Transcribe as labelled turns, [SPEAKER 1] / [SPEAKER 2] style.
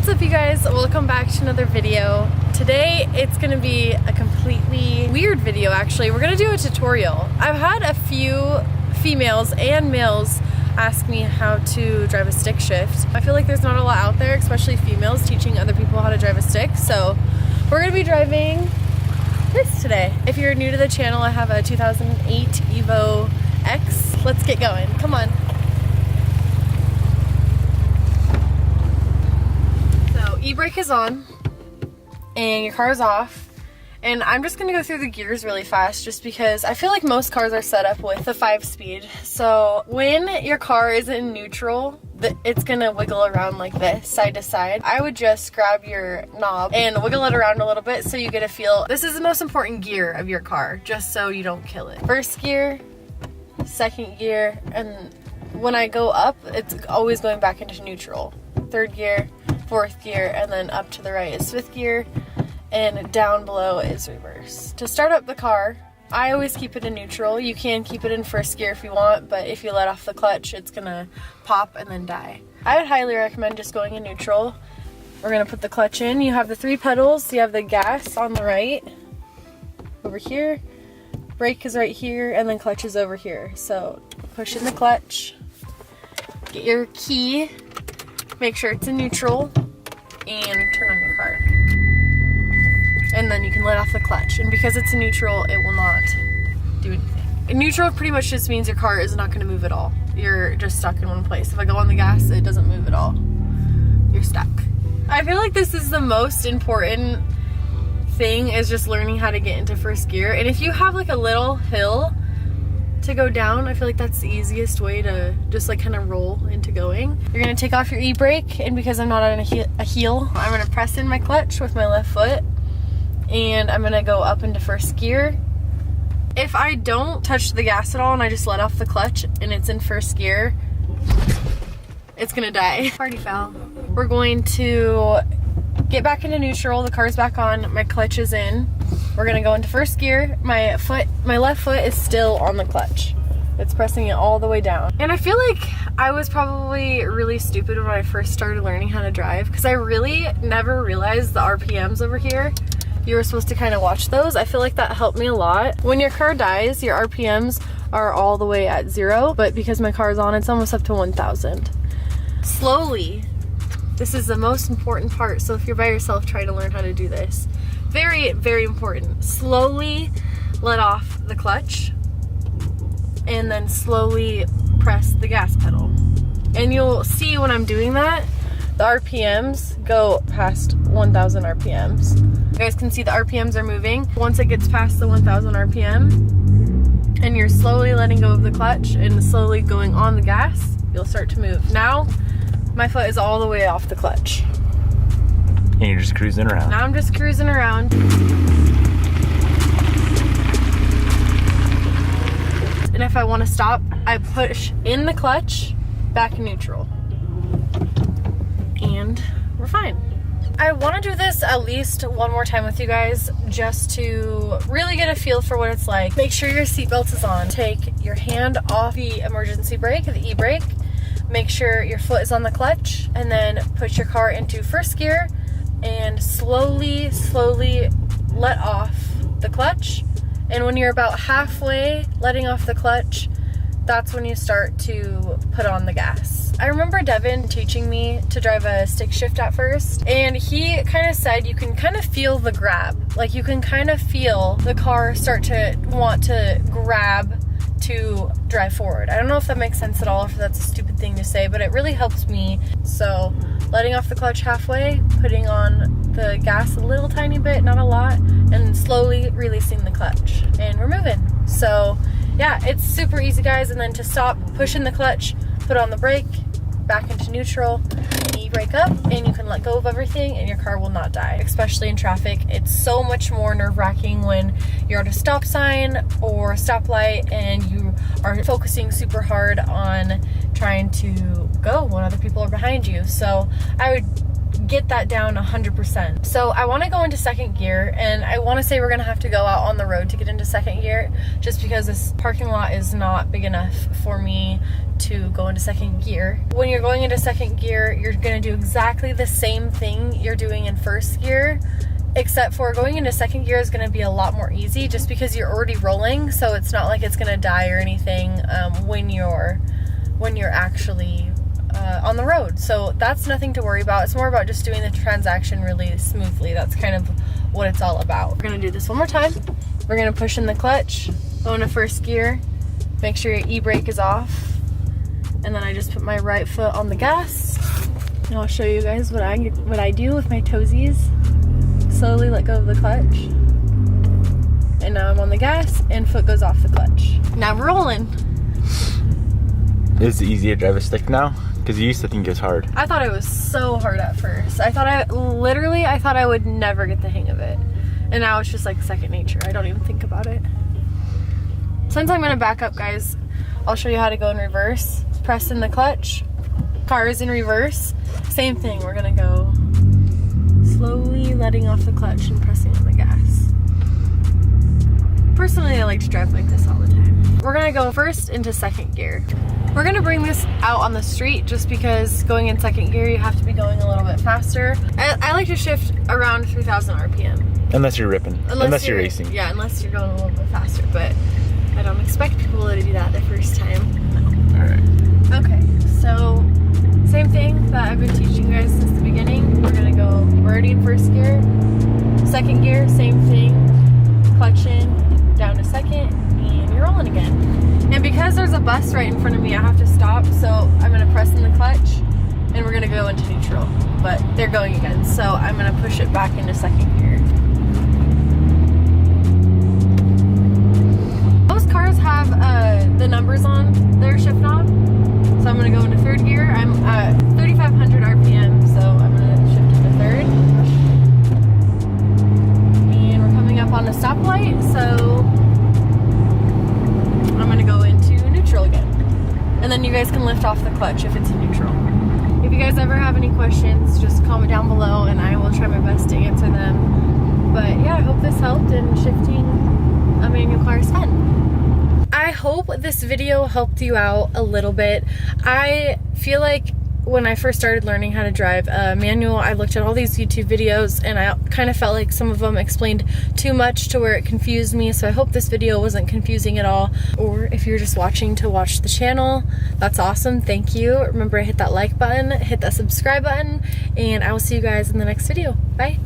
[SPEAKER 1] What's up, you guys? Welcome back to another video. Today it's gonna be a completely weird video. Actually, we're gonna do a tutorial. I've had a few females and males ask me how to drive a stick shift. I feel like there's not a lot out there, especially females, teaching other people how to drive a stick. So we're gonna be driving this today. If you're new to the channel, I have a 2008 Evo X. Let's get going. Come on. E-brake is on and your car is off, and I'm just gonna go through the gears really fast just because I feel like most cars are set up with a 5-speed. So when your car is in neutral, it's gonna wiggle around like this, side to side. I would just grab your knob and wiggle it around a little bit so you get a feel. This is the most important gear of your car, just so you don't kill it. First gear, second gear, and when I go up, it's always going back into neutral. Third gear, fourth gear, and then up to the right is fifth gear, and down below is reverse. To start up the car, I always keep it in neutral. You can keep it in first gear if you want, but if you let off the clutch, it's gonna pop and then die. I would highly recommend just going in neutral. We're gonna put the clutch in. You have the 3 pedals. You have the gas on the right, over here, brake is right here, and then clutch is over here. So push in the clutch, get your key, make sure it's in neutral, and turn on your car. And then you can let off the clutch. And because it's in neutral, it will not do anything. In neutral pretty much just means your car is not going to move at all. You're just stuck in one place. If I go on the gas, it doesn't move at all. You're stuck. I feel like this is the most important thing, is just learning how to get into first gear. And if you have like a little hill to go down, I feel like that's the easiest way to just like kind of roll into going. You're gonna take off your e-brake, and because I'm not on a heel, I'm gonna press in my clutch with my left foot, and I'm gonna go up into first gear. If I don't touch the gas at all and I just let off the clutch and it's in first gear, it's gonna die. Party foul. We're going to get back into neutral. The car's back on, my clutch is in. We're gonna go into first gear. My left foot is still on the clutch. It's pressing it all the way down. And I feel like I was probably really stupid when I first started learning how to drive, because I really never realized the RPMs over here. You were supposed to kind of watch those. I feel like that helped me a lot. When your car dies, your RPMs are all the way at 0, but because my car's on, it's almost up to 1,000. Slowly, this is the most important part. So if you're by yourself trying to learn how to do this, very, very important. Slowly let off the clutch and then slowly press the gas pedal. And you'll see when I'm doing that, the RPMs go past 1,000 RPMs. You guys can see the RPMs are moving. Once it gets past the 1,000 RPM and you're slowly letting go of the clutch and slowly going on the gas, you'll start to move. Now, my foot is all the way off the clutch.
[SPEAKER 2] And you're just cruising around.
[SPEAKER 1] Now I'm just cruising around. And if I want to stop, I push in the clutch, back in neutral. And we're fine. I want to do this at least one more time with you guys, just to really get a feel for what it's like. Make sure your seatbelt is on. Take your hand off the emergency brake, the e-brake. Make sure your foot is on the clutch, and then put your car into first gear and slowly let off the clutch. And when you're about halfway letting off the clutch, that's when you start to put on the gas. I remember Devin teaching me to drive a stick shift at first, and he kind of said you can kind of feel the grab. Like, you can kind of feel the car start to want to grab to drive forward. I don't know if that makes sense at all, if that's a stupid thing to say, but it really helps me. So letting off the clutch halfway, putting on the gas a little tiny bit, not a lot, and slowly releasing the clutch, and we're moving. So yeah, it's super easy, guys. And then to stop, push in the clutch, put on the brake, back into neutral, e-brake up, and you can let go of everything and your car will not die. Especially in traffic, it's so much more nerve-wracking when you're at a stop sign or a stoplight and you are focusing super hard on trying to go when other people are behind you. So I would get that down 100%. So I want to go into second gear, and I want to say we're gonna have to go out on the road to get into second gear, just because this parking lot is not big enough for me to go into second gear. When you're going into second gear, you're gonna do exactly the same thing you're doing in first gear, except for going into second gear is gonna be a lot more easy just because you're already rolling, so it's not like it's gonna die or anything when you're actually on the road. So that's nothing to worry about. It's more about just doing the transaction really smoothly. That's kind of what it's all about. We're gonna do this one more time. We're gonna push in the clutch, go into first gear, make sure your e-brake is off, and then I just put my right foot on the gas. And I'll show you guys what I do with my toesies. Slowly let go of the clutch. And now I'm on the gas and foot goes off the clutch. Now I'm rolling.
[SPEAKER 2] Is it easier to drive a stick now? Because you used to think it was hard.
[SPEAKER 1] I thought it was so hard at first. I thought I would never get the hang of it. And now it's just like second nature. I don't even think about it. Since I'm gonna back up, guys, I'll show you how to go in reverse. Press in the clutch, car is in reverse. Same thing, we're gonna go slowly letting off the clutch and pressing on the gas. Personally, I like to drive like this all the time. We're gonna go first into second gear. We're gonna bring this out on the street just because going in second gear, you have to be going a little bit faster. I like to shift around 3,000 RPM.
[SPEAKER 2] Unless you're ripping. Unless you're racing.
[SPEAKER 1] Yeah, unless you're going a little bit faster, but I don't expect people to do that the first time.
[SPEAKER 2] All right.
[SPEAKER 1] Okay, so same thing that I've been teaching you guys since the beginning. We're already in first gear. Second gear, same thing. Clutch in, down to second, and you're rolling again. And because there's a bus right in front of me, I have to stop, so I'm gonna press in the clutch, and we're gonna go into neutral. But they're going again, so I'm gonna push it back into second gear. Most cars have the numbers on their shift knob. So I'm gonna go into third gear. I'm at 3,500 RPM, so I'm gonna shift into third. And we're coming up on a stoplight, so I'm gonna go into neutral again. And then you guys can lift off the clutch if it's in neutral. If you guys ever have any questions, just comment down below and I will try my best to answer them. But yeah, I hope this helped, and shifting a manual car is fun. I hope this video helped you out a little bit. I feel like when I first started learning how to drive a manual, I looked at all these YouTube videos and I kind of felt like some of them explained too much to where it confused me. So I hope this video wasn't confusing at all. Or if you're just watching to watch the channel, that's awesome. Thank you. Remember to hit that like button, hit that subscribe button, and I will see you guys in the next video. Bye.